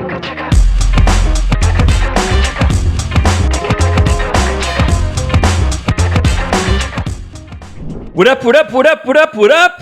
What up, what up, what up, what up, what up?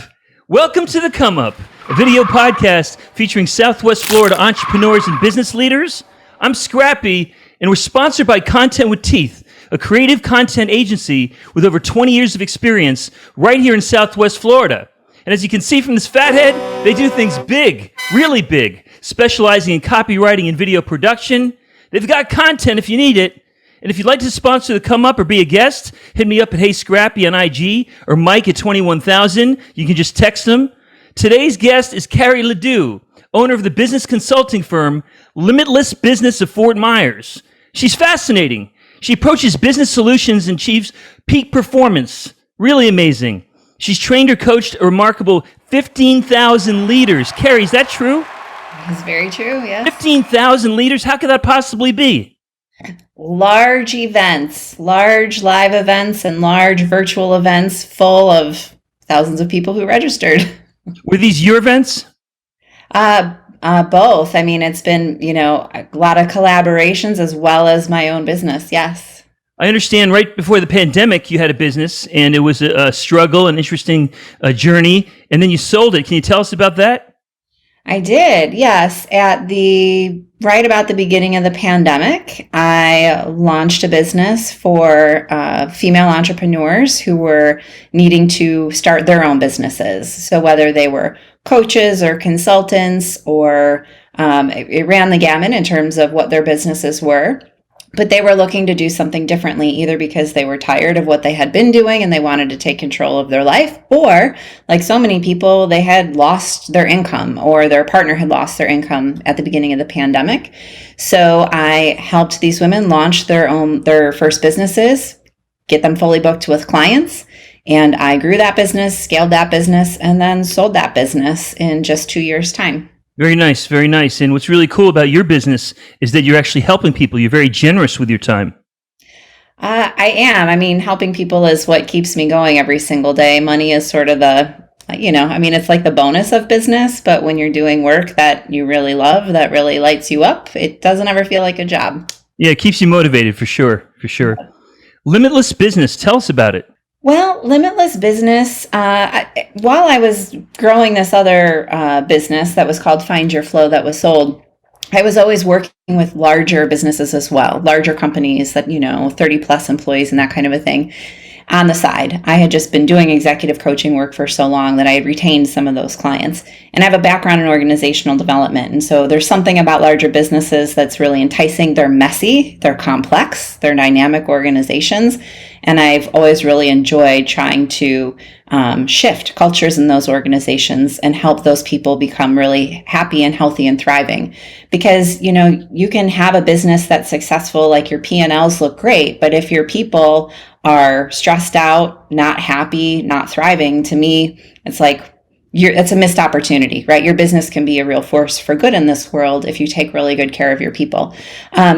Welcome to The Come Up, a video podcast featuring Southwest Florida entrepreneurs and business leaders. I'm Scrappy, and we're sponsored by Content with Teeth, a creative content agency with over 20 years of experience right here in Southwest Florida. And as you can see from this fathead, they do things big, really big, specializing in copywriting and video production. They've got content if you need it. And if you'd like to sponsor The Come Up or be a guest, hit me up at Hey Scrappy on IG or Mike at 21,000. You can just text them. Today's guest is Carrie LaDue, owner of the business consulting firm Limitless Business of Fort Myers. She's fascinating. She approaches business solutions and achieves peak performance. Really amazing. She's trained or coached a remarkable 15,000 leaders. Carrie, is that true? That's very true, yes. 15,000 leaders? How could that possibly be? Large events, large live events, and large virtual events full of thousands of people who registered. Were these your events? Both. I mean, it's been, a lot of collaborations as well as my own business. Yes. I understand right before the pandemic, you had a business and it was a struggle, an interesting journey, and then you sold it. Can you tell us about that? I did. Yes. Right about the beginning of the pandemic, I launched a business for female entrepreneurs who were needing to start their own businesses. So whether they were coaches or consultants or it ran the gamut in terms of what their businesses were. But they were looking to do something differently, either because they were tired of what they had been doing and they wanted to take control of their life, or like so many people, they had lost their income or their partner had lost their income at the beginning of the pandemic. So I helped these women launch their first businesses, get them fully booked with clients. And I grew that business, scaled that business, and then sold that business in just 2 years' time. Very nice, very nice. And what's really cool about your business is that you're actually helping people. You're very generous with your time. I am. I mean, helping people is what keeps me going every single day. Money is sort of it's like the bonus of business, but when you're doing work that you really love, that really lights you up, it doesn't ever feel like a job. Yeah, it keeps you motivated for sure, for sure. Limitless Business, tell us about it. Well, Limitless Business, while I was growing this other business that was called Find Your Flow that was sold, I was always working with larger businesses as well, larger companies that, 30 plus employees and that kind of a thing. On the side, I had just been doing executive coaching work for so long that I had retained some of those clients. And I have a background in organizational development. And so there's something about larger businesses that's really enticing. They're messy, they're complex, they're dynamic organizations. And I've always really enjoyed trying to shift cultures in those organizations and help those people become really happy and healthy and thriving. Because, you can have a business that's successful, like your P&Ls look great, but if your people are stressed out, not happy, not thriving, to me, it's like it's a missed opportunity, right? Your business can be a real force for good in this world if you take really good care of your people.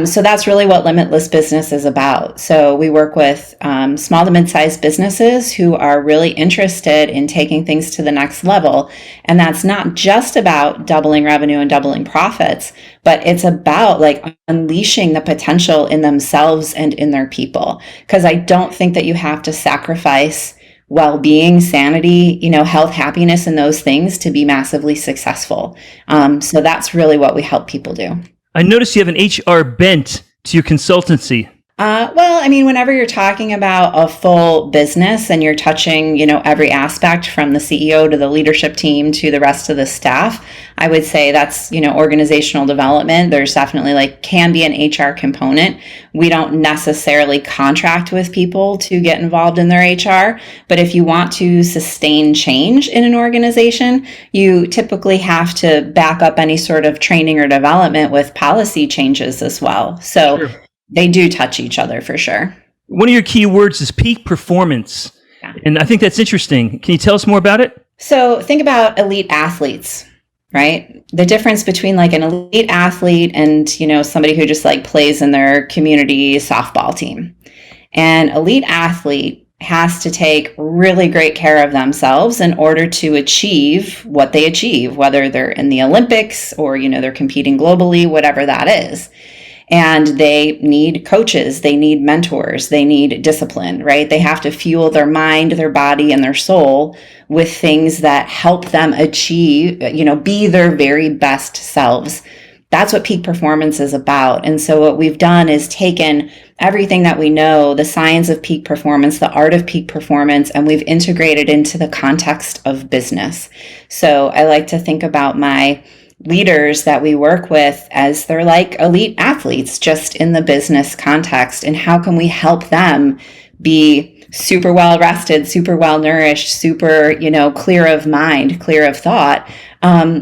So that's really what Limitless Business is about. So we work with small to mid-sized businesses who are really interested in taking things to the next level. And that's not just about doubling revenue and doubling profits, but it's about like unleashing the potential in themselves and in their people. Because I don't think that you have to sacrifice well-being, sanity, health, happiness, and those things to be massively successful. So that's really what we help people do. I notice you have an HR bent to your consultancy. Whenever you're talking about a full business and you're touching, every aspect from the CEO to the leadership team to the rest of the staff, I would say that's, organizational development. There's definitely can be an HR component. We don't necessarily contract with people to get involved in their HR, but if you want to sustain change in an organization, you typically have to back up any sort of training or development with policy changes as well. So sure. They do touch each other for sure. One of your key words is peak performance. Yeah. And I think that's interesting. Can you tell us more about it? So think about elite athletes, right? The difference between an elite athlete and, somebody who just plays in their community softball team. An elite athlete has to take really great care of themselves in order to achieve what they achieve, whether they're in the Olympics or, they're competing globally, whatever that is. And they need coaches, they need mentors, they need discipline, right? They have to fuel their mind, their body, and their soul with things that help them achieve, be their very best selves. That's what peak performance is about. And so what we've done is taken everything that we know, the science of peak performance, the art of peak performance, and we've integrated into the context of business. So I like to think about my leaders that we work with as they're like elite athletes, just in the business context. And how can we help them be super well rested, super well nourished, super, clear of mind, clear of thought,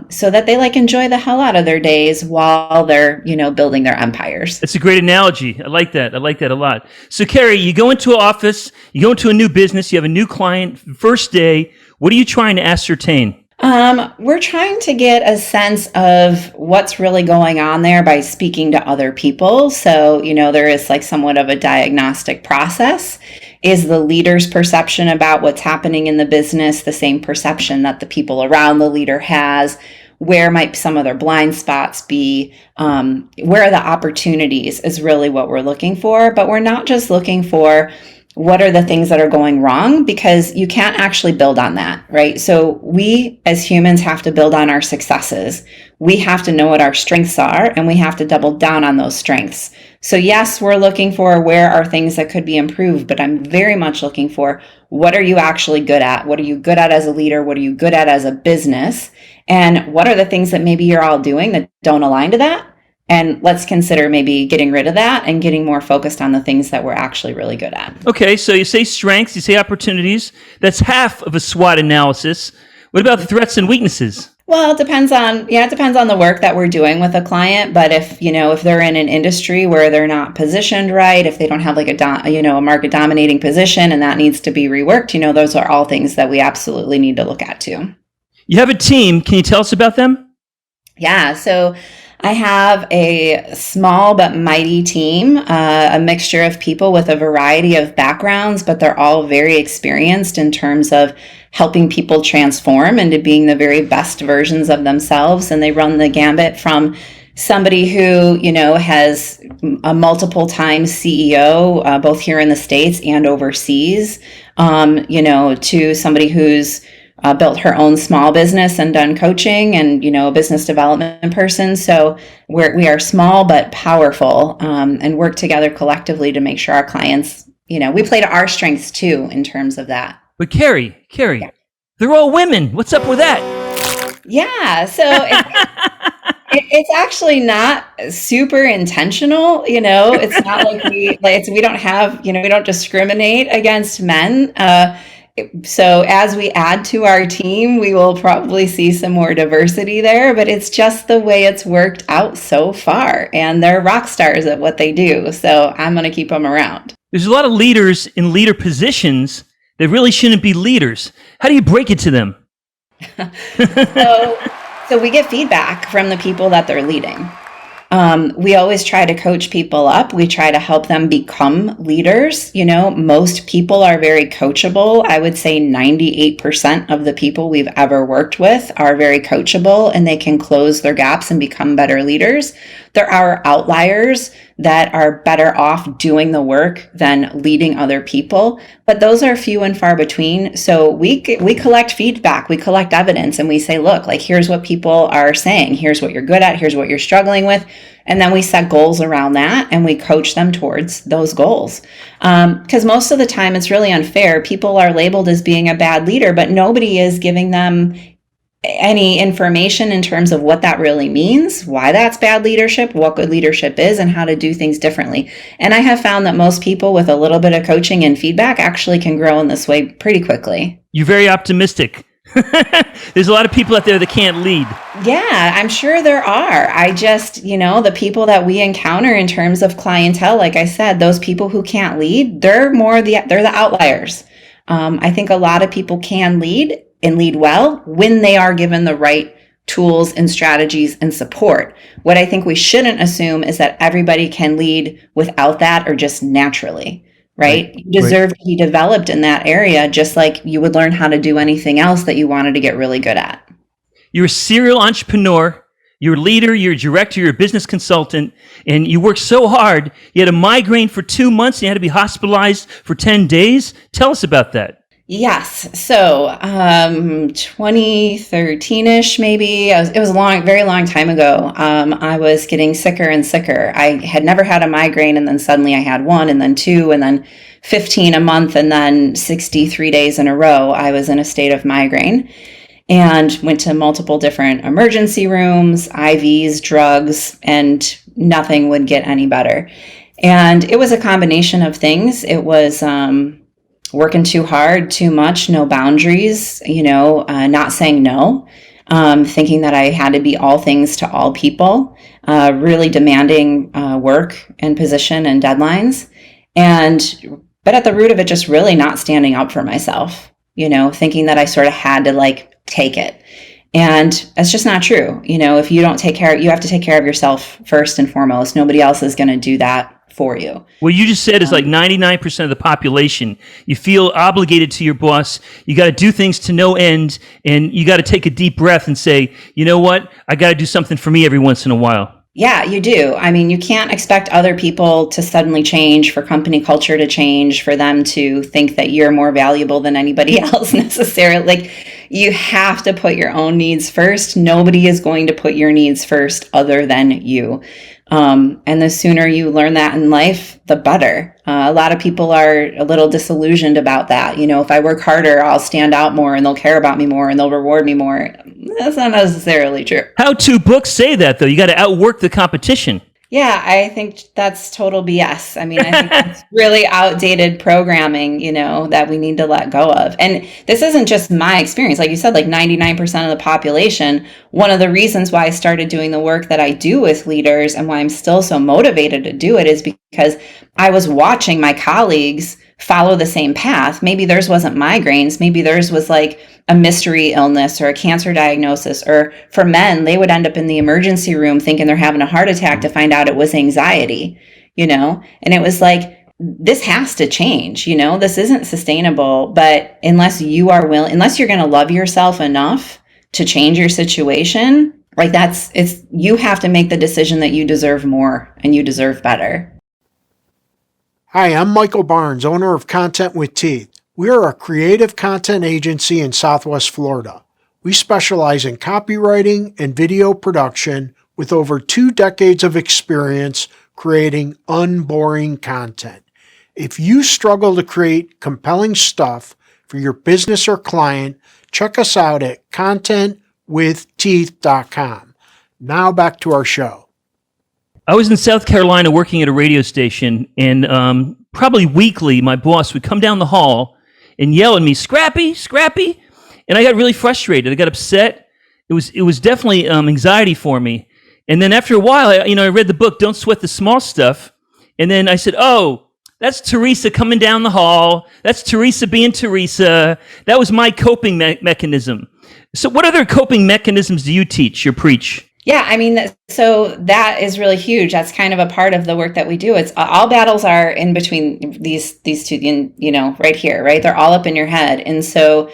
so that they enjoy the hell out of their days while they're, building their empires. That's a great analogy. I like that. I like that a lot. So Carrie, you go into an office, you go into a new business, you have a new client, first day. What are you trying to ascertain? We're trying to get a sense of what's really going on there by speaking to other people. So, there is somewhat of a diagnostic process. Is the leader's perception about what's happening in the business the same perception that the people around the leader has? Where might some of their blind spots be? Where are the opportunities is really what we're looking for. But we're not just looking for what are the things that are going wrong, because you can't actually build on that, right? So we as humans have to build on our successes. We have to know what our strengths are, and we have to double down on those strengths. So yes, we're looking for where are things that could be improved, but I'm very much looking for what are you actually good at? What are you good at as a leader? What are you good at as a business? And what are the things that maybe you're all doing that don't align to that? And let's consider maybe getting rid of that and getting more focused on the things that we're actually really good at. Okay, so you say strengths, you say opportunities. That's half of a SWOT analysis. What about the threats and weaknesses? Well, it depends on the work that we're doing with a client. But if they're in an industry where they're not positioned right, if they don't have a market dominating position and that needs to be reworked, those are all things that we absolutely need to look at too. You have a team. Can you tell us about them? Yeah, so I have a small but mighty team, a mixture of people with a variety of backgrounds, but they're all very experienced in terms of helping people transform into being the very best versions of themselves. And they run the gambit from somebody who, has a multiple time CEO, both here in the States and overseas, to somebody who's built her own small business and done coaching and, a business development person. So we are small but powerful, and work together collectively to make sure our clients, we play to our strengths too in terms of that. But Carrie, yeah. They're all women. What's up with that? Yeah. So it's actually not super intentional. It's not we don't have, we don't discriminate against men. So as we add to our team, we will probably see some more diversity there, but it's just the way it's worked out so far. And they're rock stars at what they do. So I'm going to keep them around. There's a lot of leaders in leader positions that really shouldn't be leaders. How do you break it to them? So we get feedback from the people that they're leading. We always try to coach people up. We try to help them become leaders. Most people are very coachable. I would say 98% of the people we've ever worked with are very coachable, and they can close their gaps and become better leaders. There are outliers that are better off doing the work than leading other people, but those are few and far between. So we collect feedback, we collect evidence, and we say, look, here's what people are saying, here's what you're good at, here's what you're struggling with. And then we set goals around that and we coach them towards those goals. Because most of the time it's really unfair. People are labeled as being a bad leader, but nobody is giving them any information in terms of what that really means, why that's bad leadership, what good leadership is, and how to do things differently. And I have found that most people with a little bit of coaching and feedback actually can grow in this way pretty quickly. You're very optimistic. There's a lot of people out there that can't lead. Yeah, I'm sure there are. I just, the people that we encounter in terms of clientele, like I said, those people who can't lead, they're the outliers. I think a lot of people can lead and lead well when they are given the right tools and strategies and support. What I think we shouldn't assume is that everybody can lead without that or just naturally, right? You deserve to be developed in that area, just like you would learn how to do anything else that you wanted to get really good at. You're a serial entrepreneur. You're a leader, you're a director, you're a business consultant, and you worked so hard. You had a migraine for 2 months and you had to be hospitalized for 10 days. Tell us about that. Yes. So 2013-ish, maybe. It was a very long time ago. I was getting sicker and sicker. I had never had a migraine, and then suddenly I had one, and then two, and then 15 a month, and then 63 days in a row. I was in a state of migraine. And went to multiple different emergency rooms, IVs, drugs, and nothing would get any better. And it was a combination of things. It was working too hard, too much, no boundaries, not saying no, thinking that I had to be all things to all people, really demanding work and position and deadlines. But at the root of it, just really not standing up for myself, thinking that I sort of had to take it. And that's just not true. If you don't you have to take care of yourself first and foremost. Nobody else is going to do that for you. What you just said is 99% of the population. You feel obligated to your boss. You got to do things to no end, and you got to take a deep breath and say, you know what? I got to do something for me every once in a while. Yeah, you do. I mean, you can't expect other people to suddenly change, for company culture to change, for them to think that you're more valuable than anybody else necessarily. You have to put your own needs first. Nobody is going to put your needs first other than you. And the sooner you learn that in life, the better. A lot of people are a little disillusioned about that. If I work harder, I'll stand out more and they'll care about me more and they'll reward me more. That's not necessarily true. How-to books say that, though. You got to outwork the competition. Yeah, I think that's total BS. I mean, I think it's really outdated programming, that we need to let go of. And this isn't just my experience. Like you said, 99% of the population, one of the reasons why I started doing the work that I do with leaders and why I'm still so motivated to do it is because I was watching my colleagues follow the same path. Maybe theirs wasn't migraines. Maybe theirs was a mystery illness or a cancer diagnosis. Or for men, they would end up in the emergency room thinking they're having a heart attack to find out it was anxiety, and it was this has to change, this isn't sustainable. But unless you are willing, unless you're going to love yourself enough to change your situation, you have to make the decision that you deserve more and you deserve better. Hi, I'm Michael Barnes, owner of Content with Teeth. We are a creative content agency in Southwest Florida. We specialize in copywriting and video production with over 2 decades of experience creating unboring content. If you struggle to create compelling stuff for your business or client, check us out at contentwithteeth.com. Now back to our show. I was in South Carolina working at a radio station, and probably weekly, my boss would come down the hall and yell at me, "Scrappy, Scrappy," and I got really frustrated. I got upset. It was definitely anxiety for me. And then after a while, I read the book "Don't Sweat the Small Stuff," and then I said, "Oh, that's Teresa coming down the hall. That's Teresa being Teresa." That was my coping mechanism. So, what other coping mechanisms do you teach or preach? Yeah, I mean, so that is really huge. That's kind of a part of the work that we do. It's all battles are in between these two, right here, right? They're all up in your head. And so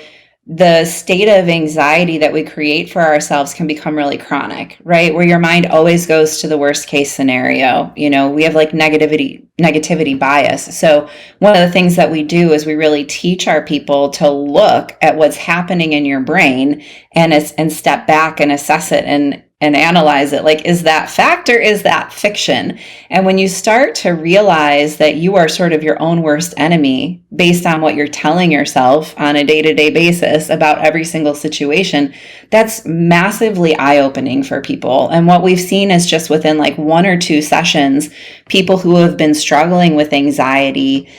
the state of anxiety that we create for ourselves can become really chronic, right? Where your mind always goes to the worst case scenario. We have negativity bias. So one of the things that we do is we really teach our people to look at what's happening in your brain and step back and assess it and analyze it. Is that fact or is that fiction? And when you start to realize that you are sort of your own worst enemy based on what you're telling yourself on a day-to-day basis about every single situation, that's massively eye-opening for people. And what we've seen is just within 1 or 2 sessions, people who have been struggling with anxiety,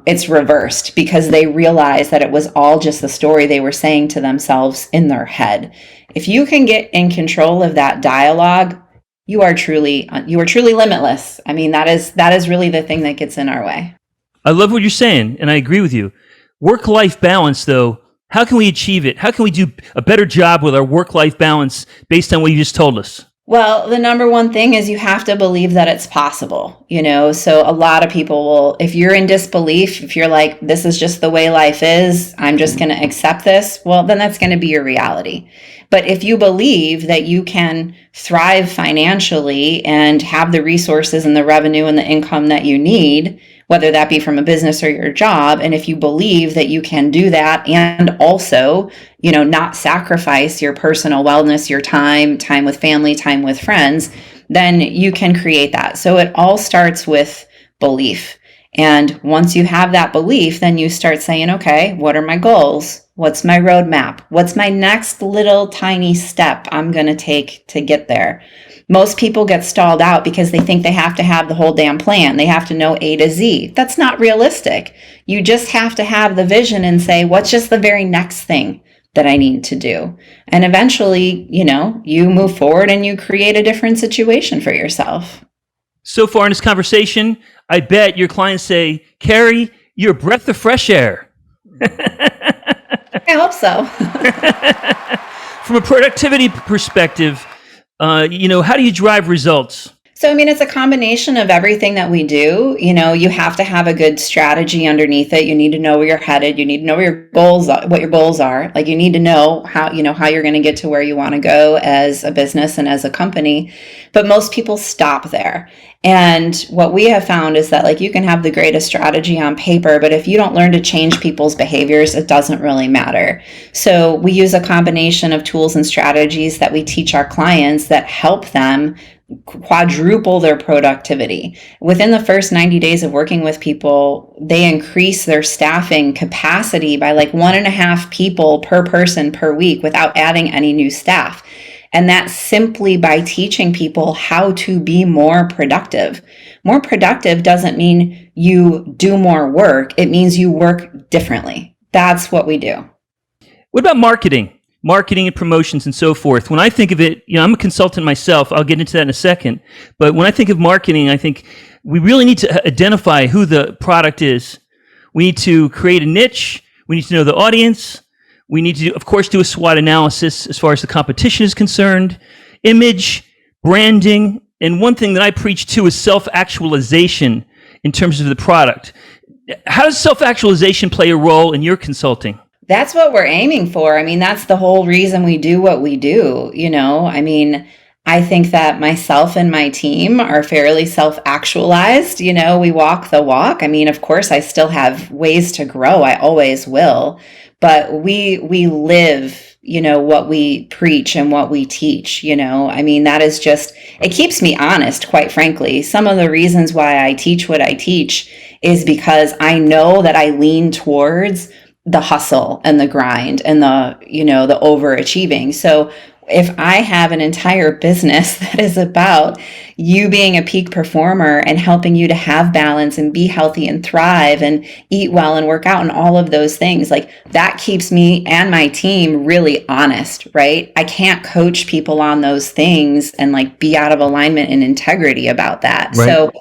it's reversed because they realize that it was all just the story they were saying to themselves in their head. If you can get in control of that dialogue, you are truly limitless. I mean, that is really the thing that gets in our way. I love what you're saying, and I agree with you. Work-life balance, though, how can we achieve it? How can we do a better job with our work-life balance based on what you just told us? Well, the number one thing is you have to believe that it's possible, So a lot of people will, if you're in disbelief, if you're like, this is just the way life is, I'm just going to accept this, well, then that's going to be your reality. But if you believe that you can thrive financially and have the resources and the revenue and the income that you need, whether that be from a business or your job, and if you believe that you can do that and also, not sacrifice your personal wellness, your time with family, time with friends, then you can create that. So it all starts with belief. And once you have that belief, then you start saying, okay, what are my goals? What's my roadmap? What's my next little tiny step I'm going to take to get there? Most people get stalled out because they think they have to have the whole damn plan. They have to know A to Z. That's not realistic. You just have to have the vision and say, what's just the very next thing that I need to do? And eventually, you move forward and you create a different situation for yourself. So far in this conversation, I bet your clients say, Carrie, you're a breath of fresh air. I hope so. From a productivity perspective, how do you drive results? So, it's a combination of everything that we do. You have to have a good strategy underneath it. You need to know where you're headed. You need to know where your goals are, what your goals are. Like, you need to know how you're going to get to where you want to go as a business and as a company. But most people stop there. And what we have found is that, you can have the greatest strategy on paper, but if you don't learn to change people's behaviors, it doesn't really matter. So we use a combination of tools and strategies that we teach our clients that help them quadruple their productivity. Within the first 90 days of working with people, they increase their staffing capacity by 1.5 people per person per week without adding any new staff. And that's simply by teaching people how to be more productive. More productive doesn't mean you do more work. It means you work differently. That's what we do. What about marketing and promotions and so forth? When I think of it, I'm a consultant myself. I'll get into that in a second. But when I think of marketing, I think we really need to identify who the product is. We need to create a niche. We need to know the audience. We need to, of course, do a SWOT analysis as far as the competition is concerned, image, branding, and one thing that I preach to is self-actualization in terms of the product. How does self-actualization play a role in your consulting? That's what we're aiming for. That's the whole reason we do what we do. I think that myself and my team are fairly self-actualized. We walk the walk. Of course, I still have ways to grow. I always will. But we live, what we preach and what we teach, that is just, it keeps me honest, quite frankly. Some of the reasons why I teach what I teach is because I know that I lean towards the hustle and the grind and the overachieving. So if I have an entire business that is about you being a peak performer and helping you to have balance and be healthy and thrive and eat well and work out and all of those things, that keeps me and my team really honest, right? I can't coach people on those things and be out of alignment and integrity about that. Right. So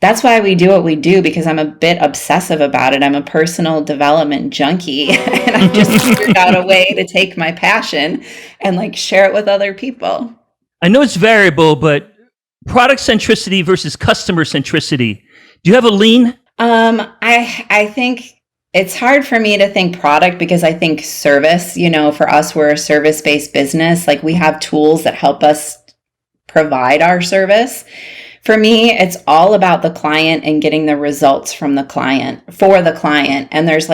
that's why we do what we do, because I'm a bit obsessive about it. I'm a personal development junkie and I just figured out a way to take my passion and share it with other people. I know it's variable, but product centricity versus customer centricity. Do you have a lean? I think it's hard for me to think product because I think service, for us, we're a service-based business. We have tools that help us provide our service. For me, it's all about the client and getting the results from the client for the client. And there's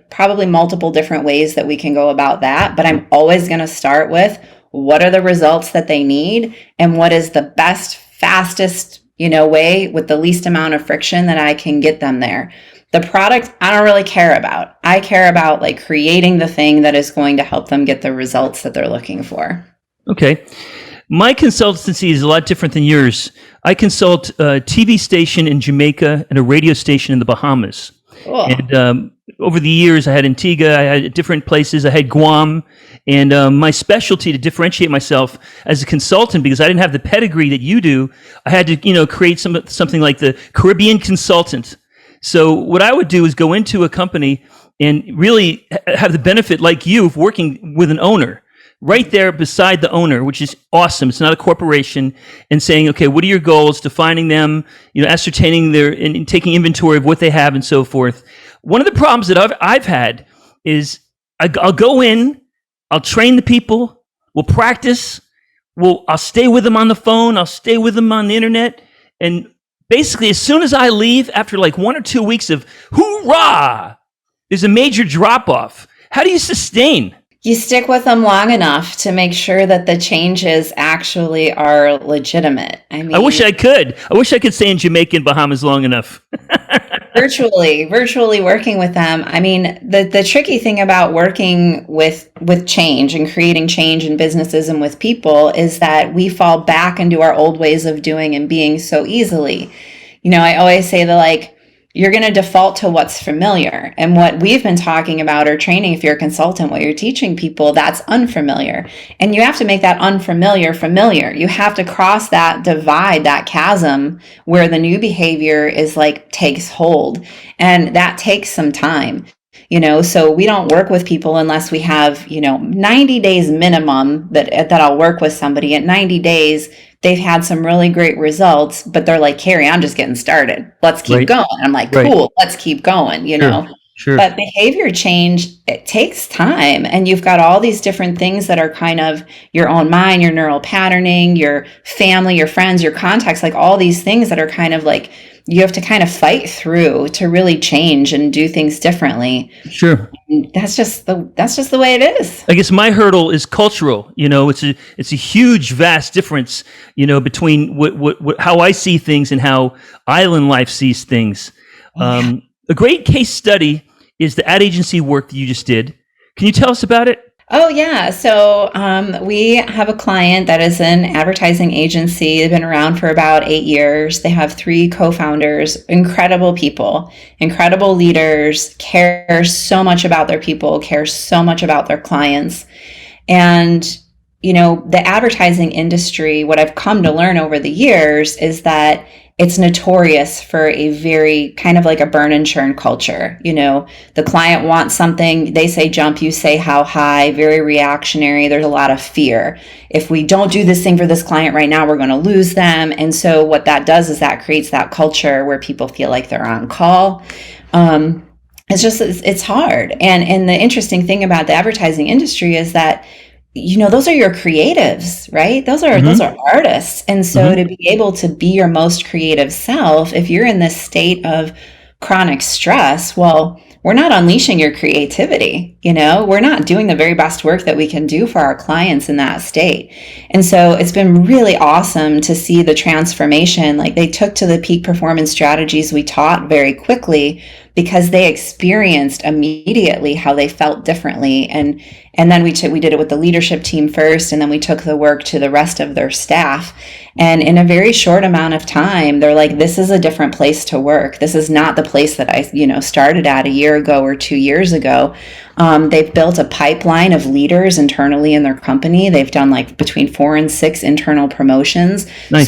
probably multiple different ways that we can go about that. But I'm always going to start with what are the results that they need and what is the best, fastest, way with the least amount of friction that I can get them there. The product, I don't really care about. I care about creating the thing that is going to help them get the results that they're looking for. Okay. My consultancy is a lot different than yours. I consult a TV station in Jamaica and a radio station in the Bahamas. Cool. And over the years, I had Antigua, I had different places, I had Guam. And my specialty to differentiate myself as a consultant, because I didn't have the pedigree that you do, I had to create something like the Caribbean consultant. So what I would do is go into a company and really have the benefit, like you, of working with an owner. right there beside the owner, which is awesome. It's not a corporation, and saying, okay, what are your goals, defining them, ascertaining their, and taking inventory of what they have and so forth. One of the problems that I've had is I'll go in, I'll train the people, we'll practice, I'll stay with them on the phone, I'll stay with them on the internet, and basically as soon as I leave, after like 1 or 2 weeks of hoorah, there's a major drop off. How do you sustain? You stick with them long enough to make sure that the changes actually are legitimate. I mean, I wish I could. I wish I could stay in Jamaica and Bahamas long enough. virtually working with them. I mean, the tricky thing about working with change and creating change in businesses and with people is that we fall back into our old ways of doing and being so easily. I always say that, like, you're going to default to what's familiar. And what we've been talking about or training, if you're a consultant, what you're teaching people, that's unfamiliar. And you have to make that unfamiliar familiar. You have to cross that divide, that chasm where the new behavior is like takes hold. And that takes some time. So we don't work with people unless we have, 90 days minimum that I'll work with somebody. At 90 days, they've had some really great results, but they're like, Carrie, I'm just getting started. Let's keep going. I'm like, cool, let's keep going, Sure. But behavior change, it takes time. And you've got all these different things that are kind of your own mind, your neural patterning, your family, your friends, your contacts, like all these things that are kind of like, you have to kind of fight through to really change and do things differently. Sure. And that's just the way it is. I guess my hurdle is cultural. It's a huge, vast difference, between what how I see things and how island life sees things. A great case study is the ad agency work that you just did. Can you tell us about it? Oh, yeah. So we have a client that is an advertising agency. They've been around for about 8 years. They have 3 co-founders, incredible people, incredible leaders, care so much about their people, care so much about their clients. And, the advertising industry, what I've come to learn over the years is that it's notorious for a very kind of like a burn and churn culture. The client wants something, they say jump, you say how high, very reactionary. There's a lot of fear. If we don't do this thing for this client right now, we're going to lose them. And so what that does is that creates that culture where people feel like they're on call. It's hard. And the interesting thing about the advertising industry is that those are your creatives, right? Those are artists. And so to be able to be your most creative self, if you're in this state of chronic stress, well, we're not unleashing your creativity. We're not doing the very best work that we can do for our clients in that state. And so it's been really awesome to see the transformation. Like, they took to the peak performance strategies we taught very quickly because they experienced immediately how they felt differently. And then we did it with the leadership team first, and then we took the work to the rest of their staff. And in a very short amount of time, they're like, this is a different place to work. This is not the place that I, started at a year ago or 2 years ago. They've built a pipeline of leaders internally in their company. They've done like between 4 and 6 internal promotions. Nice.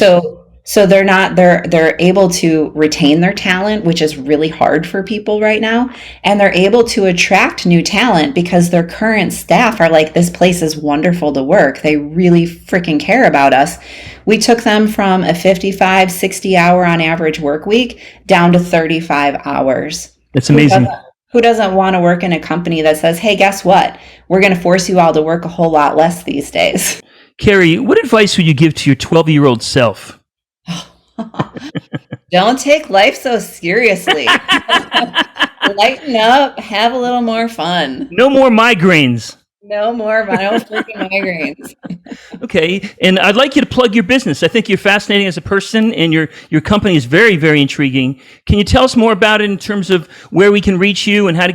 So they're able to retain their talent, which is really hard for people right now. And they're able to attract new talent because their current staff are like, this place is wonderful to work. They really freaking care about us. We took them from a 55, 60 hour on average work week down to 35 hours. That's amazing. Who doesn't want to work in a company that says, hey, guess what? We're going to force you all to work a whole lot less these days. Carrie, what advice would you give to your 12-year-old self? Don't take life so seriously. Lighten up, have a little more fun. No more migraines. No freaking migraines. Okay, and I'd like you to plug your business. I think you're fascinating as a person, and your company is very, very intriguing. Can you tell us more about it in terms of where we can reach you and how to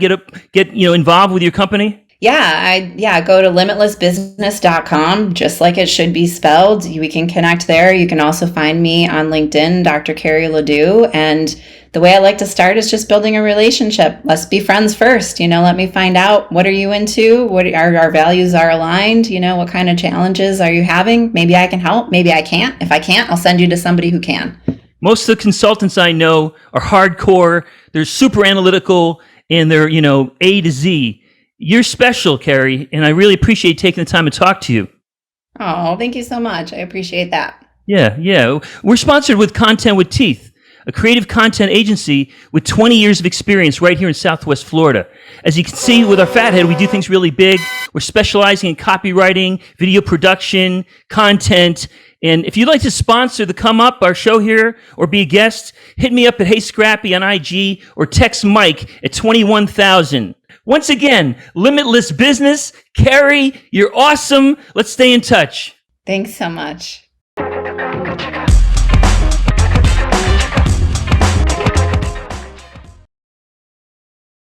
get involved with your company? Yeah, go to limitlessbusiness.com, just like it should be spelled. We can connect there. You can also find me on LinkedIn, Dr. Carrie LaDue. And the way I like to start is just building a relationship. Let's be friends first. Let me find out, what are you into? What are our values are aligned? What kind of challenges are you having? Maybe I can help. Maybe I can't. If I can't, I'll send you to somebody who can. Most of the consultants I know are hardcore. They're super analytical, and they're, A to Z. You're special, Carrie, and I really appreciate taking the time to talk to you. Oh, thank you so much. I appreciate that. Yeah. We're sponsored with Content with Teeth, a creative content agency with 20 years of experience right here in Southwest Florida. As you can see with our Fathead, we do things really big. We're specializing in copywriting, video production, content. And if you'd like to sponsor the Come Up, our show here, or be a guest, hit me up at Hey Scrappy on IG or text Mike at 21,000. Once again, Limitless Business. Carrie, you're awesome. Let's stay in touch. Thanks so much.